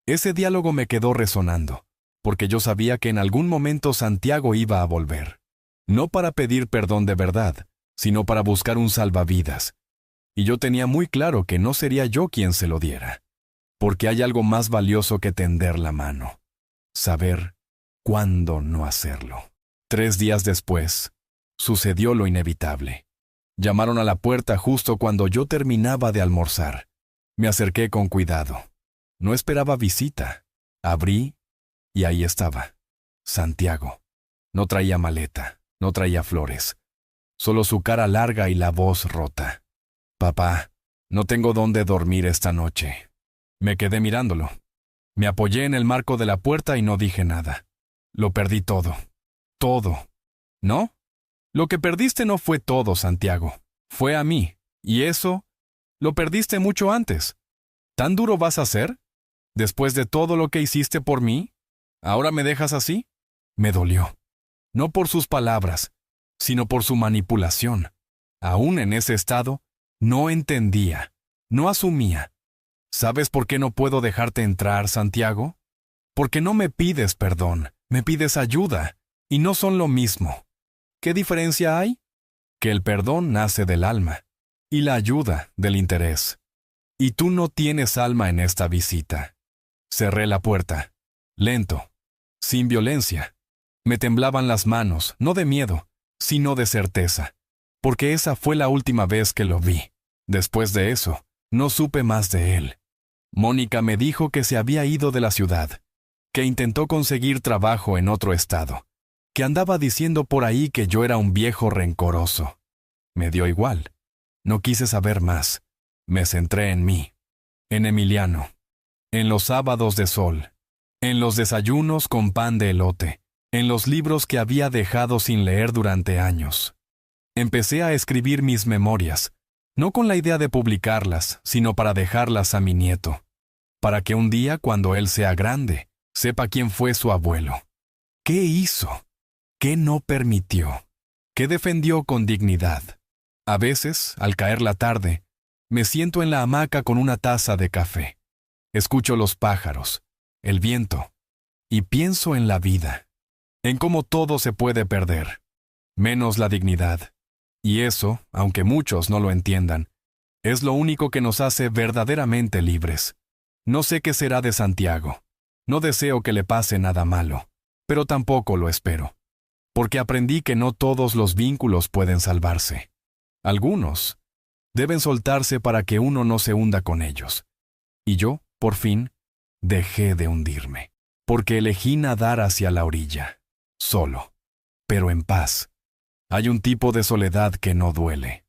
Ese diálogo me quedó resonando, porque yo sabía que en algún momento Santiago iba a volver. No para pedir perdón de verdad, sino para buscar un salvavidas. Y yo tenía muy claro que no sería yo quien se lo diera. Porque hay algo más valioso que tender la mano. Saber cuándo no hacerlo. 3 días después, sucedió lo inevitable. Llamaron a la puerta justo cuando yo terminaba de almorzar. Me acerqué con cuidado. No esperaba visita. Abrí y ahí estaba, Santiago. No traía maleta, no traía flores. Solo su cara larga y la voz rota. Papá, no tengo dónde dormir esta noche. Me quedé mirándolo. Me apoyé en el marco de la puerta y no dije nada. Lo perdí todo. Todo. ¿No? Lo que perdiste no fue todo, Santiago. Fue a mí. Y eso, lo perdiste mucho antes. ¿Tan duro vas a ser? ¿Después de todo lo que hiciste por mí? ¿Ahora me dejas así? Me dolió. No por sus palabras, sino por su manipulación. Aún en ese estado, no entendía, no asumía. ¿Sabes por qué no puedo dejarte entrar, Santiago? Porque no me pides perdón, me pides ayuda, y no son lo mismo. ¿Qué diferencia hay? Que el perdón nace del alma, y la ayuda del interés. Y tú no tienes alma en esta visita. Cerré la puerta, lento, sin violencia. Me temblaban las manos, no de miedo, sino de certeza, porque esa fue la última vez que lo vi. Después de eso, no supe más de él. Mónica me dijo que se había ido de la ciudad, que intentó conseguir trabajo en otro estado, que andaba diciendo por ahí que yo era un viejo rencoroso. Me dio igual. No quise saber más. Me centré en mí, en Emiliano, en los sábados de sol, en los desayunos con pan de elote, en los libros que había dejado sin leer durante años. Empecé a escribir mis memorias, no con la idea de publicarlas, sino para dejarlas a mi nieto, para que un día, cuando él sea grande, sepa quién fue su abuelo. ¿Qué hizo? ¿Qué no permitió? ¿Qué defendió con dignidad? A veces, al caer la tarde, me siento en la hamaca con una taza de café. Escucho los pájaros, el viento, y pienso en la vida, en cómo todo se puede perder, menos la dignidad. Y eso, aunque muchos no lo entiendan, es lo único que nos hace verdaderamente libres. No sé qué será de Santiago. No deseo que le pase nada malo, pero tampoco lo espero, porque aprendí que no todos los vínculos pueden salvarse. Algunos deben soltarse para que uno no se hunda con ellos. Y yo, por fin, dejé de hundirme, porque elegí nadar hacia la orilla, solo, pero en paz. Hay un tipo de soledad que no duele,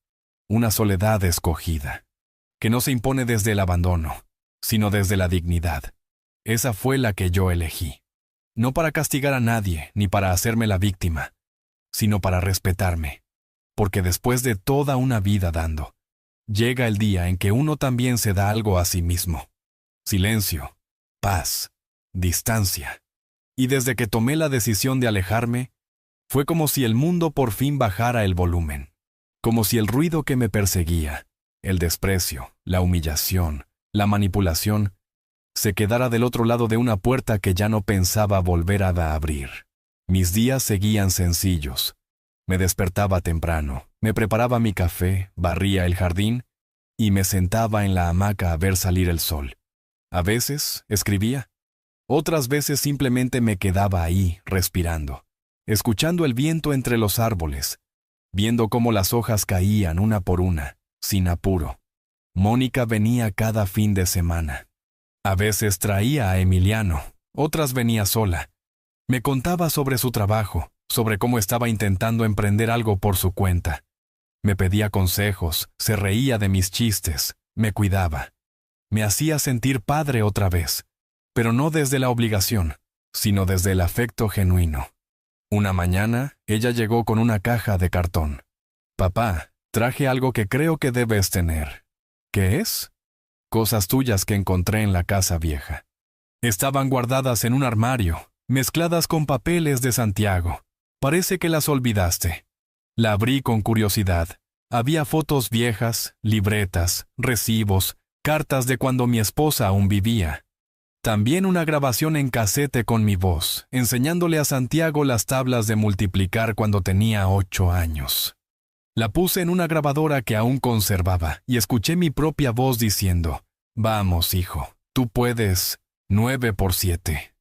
una soledad escogida, que no se impone desde el abandono, sino desde la dignidad. Esa fue la que yo elegí, no para castigar a nadie ni para hacerme la víctima, sino para respetarme, porque después de toda una vida dando, llega el día en que uno también se da algo a sí mismo. Silencio, paz, distancia. Y desde que tomé la decisión de alejarme, fue como si el mundo por fin bajara el volumen, como si el ruido que me perseguía, el desprecio, la humillación, la manipulación, se quedara del otro lado de una puerta que ya no pensaba volver a abrir. Mis días seguían sencillos. Me despertaba temprano, me preparaba mi café, barría el jardín y me sentaba en la hamaca a ver salir el sol. A veces escribía, otras veces simplemente me quedaba ahí, respirando, escuchando el viento entre los árboles, viendo cómo las hojas caían una por una, sin apuro. Mónica venía cada fin de semana. A veces traía a Emiliano, otras venía sola. Me contaba sobre su trabajo, sobre cómo estaba intentando emprender algo por su cuenta. Me pedía consejos, se reía de mis chistes, me cuidaba. Me hacía sentir padre otra vez, pero no desde la obligación, sino desde el afecto genuino. Una mañana, ella llegó con una caja de cartón. «Papá, traje algo que creo que debes tener». «¿Qué es?» «Cosas tuyas que encontré en la casa vieja». Estaban guardadas en un armario, mezcladas con papeles de Santiago. Parece que las olvidaste. La abrí con curiosidad. Había fotos viejas, libretas, recibos, cartas de cuando mi esposa aún vivía. También una grabación en casete con mi voz, enseñándole a Santiago las tablas de multiplicar cuando tenía 8 años. La puse en una grabadora que aún conservaba y escuché mi propia voz diciendo, «Vamos, hijo, tú puedes, 9 por 7».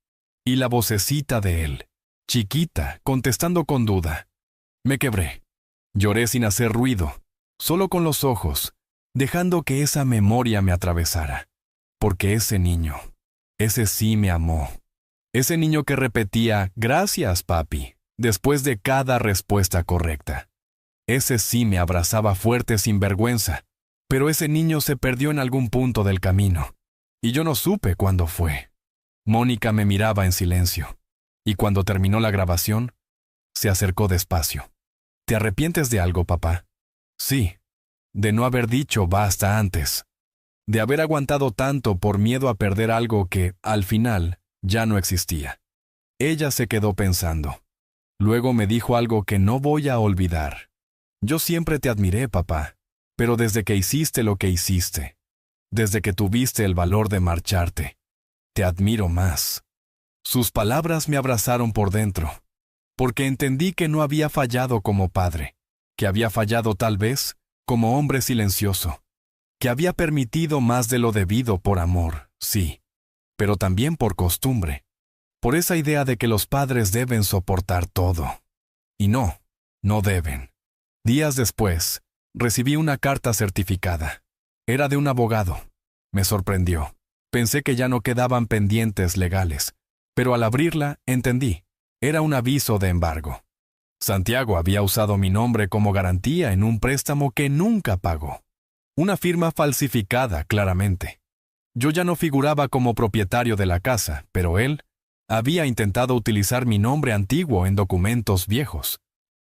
Y la vocecita de él, chiquita, contestando con duda. Me quebré. Lloré sin hacer ruido, solo con los ojos, dejando que esa memoria me atravesara. Porque ese niño, ese sí me amó. Ese niño que repetía, «Gracias, papi», después de cada respuesta correcta. Ese sí me abrazaba fuerte sin vergüenza, pero ese niño se perdió en algún punto del camino, y yo no supe cuándo fue. Mónica me miraba en silencio, y cuando terminó la grabación, se acercó despacio. «¿Te arrepientes de algo, papá?» «Sí, de no haber dicho basta antes, de haber aguantado tanto por miedo a perder algo que, al final, ya no existía». Ella se quedó pensando. Luego me dijo algo que no voy a olvidar. «Yo siempre te admiré, papá, pero desde que hiciste lo que hiciste, desde que tuviste el valor de marcharte, te admiro más». Sus palabras me abrazaron por dentro, porque entendí que no había fallado como padre, que había fallado tal vez como hombre silencioso, que había permitido más de lo debido por amor, sí, pero también por costumbre, por esa idea de que los padres deben soportar todo. Y no, no deben. Días después, recibí una carta certificada. Era de un abogado. Me sorprendió. Pensé que ya no quedaban pendientes legales, pero al abrirla, entendí. Era un aviso de embargo. Santiago había usado mi nombre como garantía en un préstamo que nunca pagó. Una firma falsificada, claramente. Yo ya no figuraba como propietario de la casa, pero él había intentado utilizar mi nombre antiguo en documentos viejos.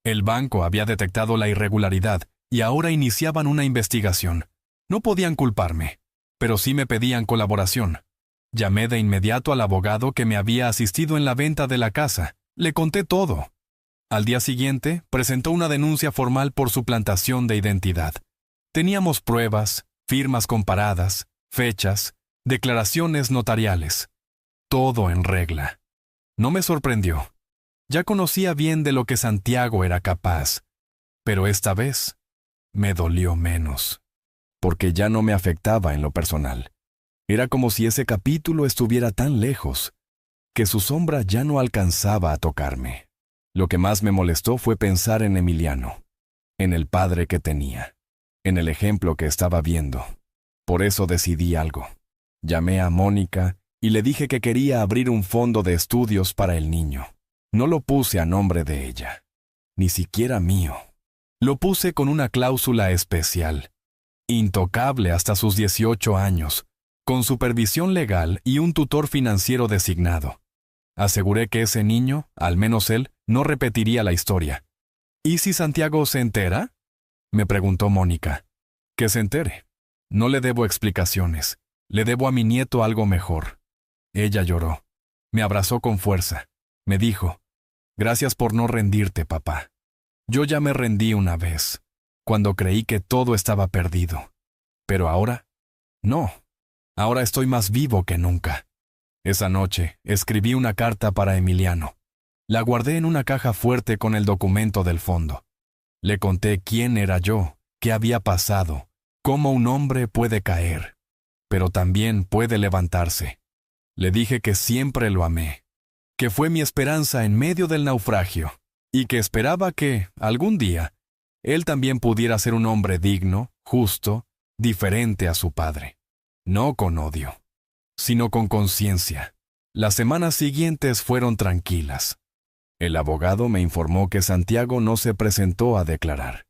El banco había detectado la irregularidad y ahora iniciaban una investigación. No podían culparme, pero sí me pedían colaboración. Llamé de inmediato al abogado que me había asistido en la venta de la casa. Le conté todo. Al día siguiente, presentó una denuncia formal por suplantación de identidad. Teníamos pruebas, firmas comparadas, fechas, declaraciones notariales. Todo en regla. No me sorprendió. Ya conocía bien de lo que Santiago era capaz, pero esta vez me dolió menos, porque ya no me afectaba en lo personal. Era como si ese capítulo estuviera tan lejos, que su sombra ya no alcanzaba a tocarme. Lo que más me molestó fue pensar en Emiliano, en el padre que tenía, en el ejemplo que estaba viendo. Por eso decidí algo. Llamé a Mónica y le dije que quería abrir un fondo de estudios para el niño. No lo puse a nombre de ella, ni siquiera mío. Lo puse con una cláusula especial, intocable hasta sus 18 años, con supervisión legal y un tutor financiero designado. Aseguré que ese niño, al menos él, no repetiría la historia. ¿Y si Santiago se entera?, me preguntó Mónica. Que se entere. No le debo explicaciones. Le debo a mi nieto algo mejor. Ella lloró. Me abrazó con fuerza. Me dijo, «Gracias por no rendirte, papá. Yo ya me rendí una vez, cuando creí que todo estaba perdido. Pero ahora, no. Ahora estoy más vivo que nunca». Esa noche, escribí una carta para Emiliano. La guardé en una caja fuerte con el documento del fondo. Le conté quién era yo, qué había pasado, cómo un hombre puede caer, pero también puede levantarse. Le dije que siempre lo amé, que fue mi esperanza en medio del naufragio, y que esperaba que, algún día, él también pudiera ser un hombre digno, justo, diferente a su padre. No con odio, sino con conciencia. Las semanas siguientes fueron tranquilas. El abogado me informó que Santiago no se presentó a declarar,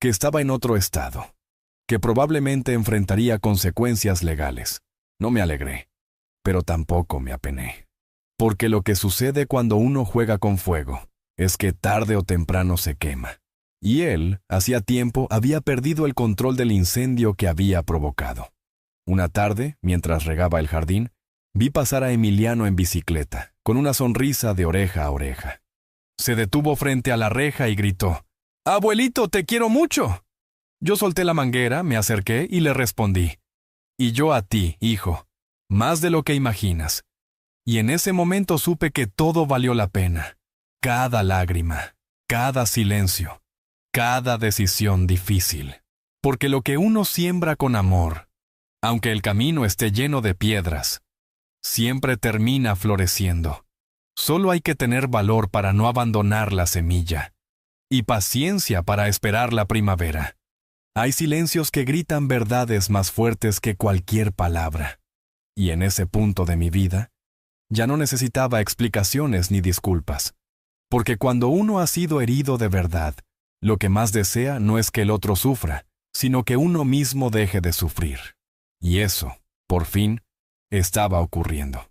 que estaba en otro estado, que probablemente enfrentaría consecuencias legales. No me alegré, pero tampoco me apené. Porque lo que sucede cuando uno juega con fuego es que tarde o temprano se quema. Y él, hacía tiempo, había perdido el control del incendio que había provocado. Una tarde, mientras regaba el jardín, vi pasar a Emiliano en bicicleta, con una sonrisa de oreja a oreja. Se detuvo frente a la reja y gritó: «¡Abuelito, te quiero mucho!». Yo solté la manguera, me acerqué y le respondí: «Y yo a ti, hijo, más de lo que imaginas». Y en ese momento supe que todo valió la pena. Cada lágrima, cada silencio, cada decisión difícil. Porque lo que uno siembra con amor, aunque el camino esté lleno de piedras, siempre termina floreciendo. Solo hay que tener valor para no abandonar la semilla, y paciencia para esperar la primavera. Hay silencios que gritan verdades más fuertes que cualquier palabra. Y en ese punto de mi vida, ya no necesitaba explicaciones ni disculpas. Porque cuando uno ha sido herido de verdad, lo que más desea no es que el otro sufra, sino que uno mismo deje de sufrir. Y eso, por fin, estaba ocurriendo.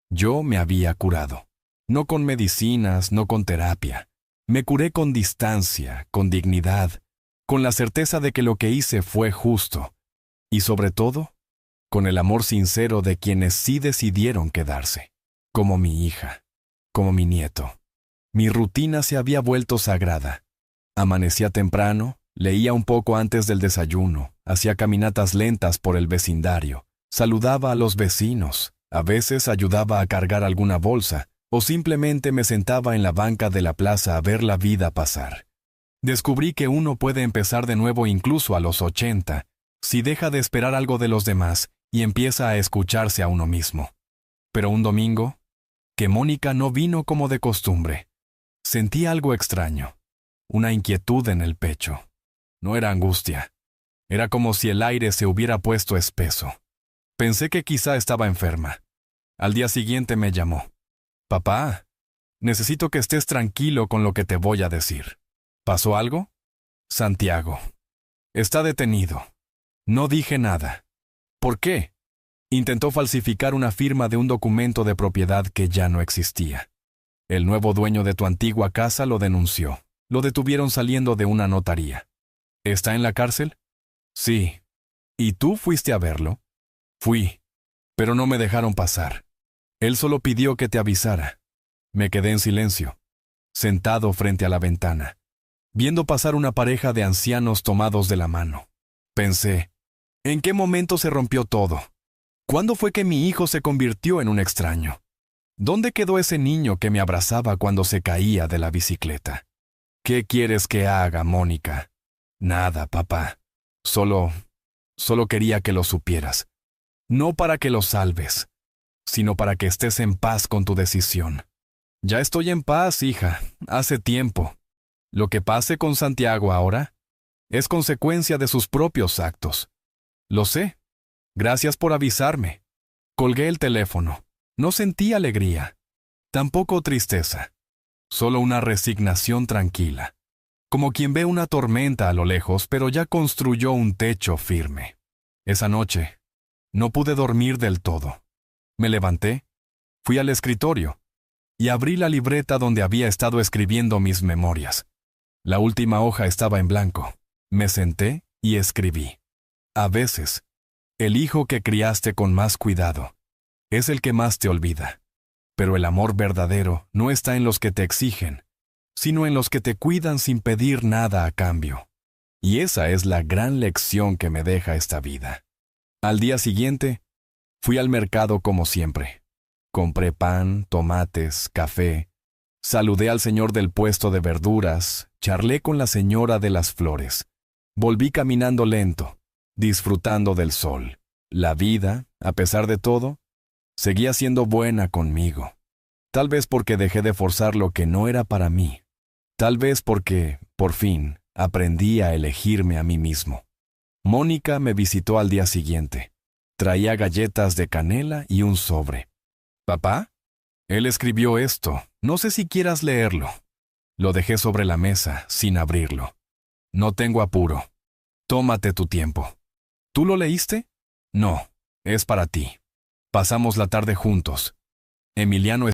Yo me había curado. No con medicinas, no con terapia. Me curé con distancia, con dignidad, con la certeza de que lo que hice fue justo. Y sobre todo, con el amor sincero de quienes sí decidieron quedarse. Como mi hija, como mi nieto. Mi rutina se había vuelto sagrada. Amanecía temprano, leía un poco antes del desayuno, hacía caminatas lentas por el vecindario, saludaba a los vecinos, a veces ayudaba a cargar alguna bolsa, o simplemente me sentaba en la banca de la plaza a ver la vida pasar. Descubrí que uno puede empezar de nuevo incluso a los 80, si deja de esperar algo de los demás y empieza a escucharse a uno mismo. Pero un domingo, que Mónica no vino como de costumbre, sentí algo extraño, una inquietud en el pecho. No era angustia, era como si el aire se hubiera puesto espeso. Pensé que quizá estaba enferma. Al día siguiente me llamó. «Papá, necesito que estés tranquilo con lo que te voy a decir». ¿Pasó algo? Santiago. Está detenido. No dije nada. ¿Por qué? Intentó falsificar una firma de un documento de propiedad que ya no existía. El nuevo dueño de tu antigua casa lo denunció. Lo detuvieron saliendo de una notaría. ¿Está en la cárcel? Sí. ¿Y tú fuiste a verlo? Fui, pero no me dejaron pasar. Él solo pidió que te avisara. Me quedé en silencio, sentado frente a la ventana, viendo pasar una pareja de ancianos tomados de la mano. Pensé, ¿en qué momento se rompió todo? ¿Cuándo fue que mi hijo se convirtió en un extraño? ¿Dónde quedó ese niño que me abrazaba cuando se caía de la bicicleta? ¿Qué quieres que haga, Mónica? Nada, papá. Solo quería que lo supieras. No para que lo salves, sino para que estés en paz con tu decisión. Ya estoy en paz, hija, hace tiempo. Lo que pase con Santiago ahora es consecuencia de sus propios actos. Lo sé. Gracias por avisarme. Colgué el teléfono. No sentí alegría, tampoco tristeza, solo una resignación tranquila, como quien ve una tormenta a lo lejos, pero ya construyó un techo firme. Esa noche, no pude dormir del todo. Me levanté, fui al escritorio y abrí la libreta donde había estado escribiendo mis memorias. La última hoja estaba en blanco. Me senté y escribí. A veces, el hijo que criaste con más cuidado es el que más te olvida. Pero el amor verdadero no está en los que te exigen, sino en los que te cuidan sin pedir nada a cambio. Y esa es la gran lección que me deja esta vida. Al día siguiente, fui al mercado como siempre. Compré pan, tomates, café. Saludé al señor del puesto de verduras, charlé con la señora de las flores. Volví caminando lento, disfrutando del sol. La vida, a pesar de todo, seguía siendo buena conmigo. Tal vez porque dejé de forzar lo que no era para mí. Tal vez porque, por fin, aprendí a elegirme a mí mismo. Mónica me visitó al día siguiente. Traía galletas de canela y un sobre. ¿Papá? Él escribió esto. No sé si quieras leerlo. Lo dejé sobre la mesa, sin abrirlo. No tengo apuro. Tómate tu tiempo. ¿Tú lo leíste? No, es para ti. Pasamos la tarde juntos. Emiliano